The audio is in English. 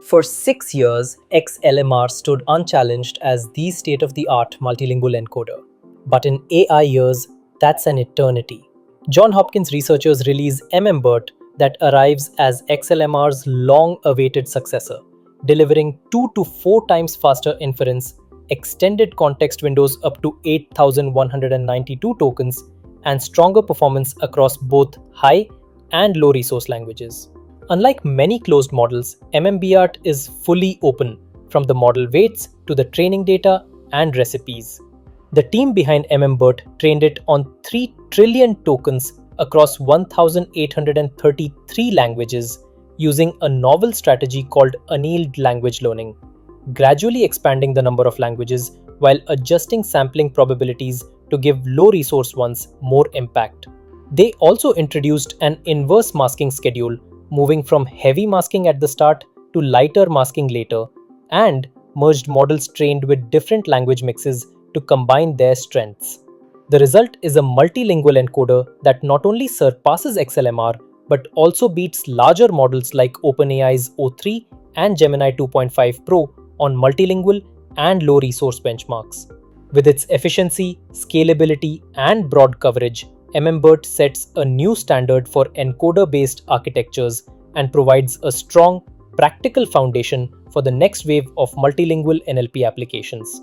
For 6 years, XLM-R stood unchallenged as the state-of-the-art multilingual encoder. But in AI years, that's an eternity. Johns Hopkins researchers release mmBERT that arrives as XLM-R's long-awaited successor, delivering 2 to 4 times faster inference, extended context windows up to 8,192 tokens, and stronger performance across both high and low resource languages. Unlike many closed models, mmBERT is fully open, from the model weights to the training data and recipes. The team behind mmBERT trained it on 3 trillion tokens across 1,833 languages using a novel strategy called annealed language learning, gradually expanding the number of languages while adjusting sampling probabilities to give low-resource ones more impact. They also introduced an inverse masking schedule, moving from heavy masking at the start to lighter masking later, and merged models trained with different language mixes to combine their strengths. The result is a multilingual encoder that not only surpasses XLM-R but also beats larger models like OpenAI's O3 and Gemini 2.5 Pro on multilingual and low resource benchmarks. With its efficiency, scalability, and broad coverage, mmBERT sets a new standard for encoder-based architectures and provides a strong, practical foundation for the next wave of multilingual NLP applications.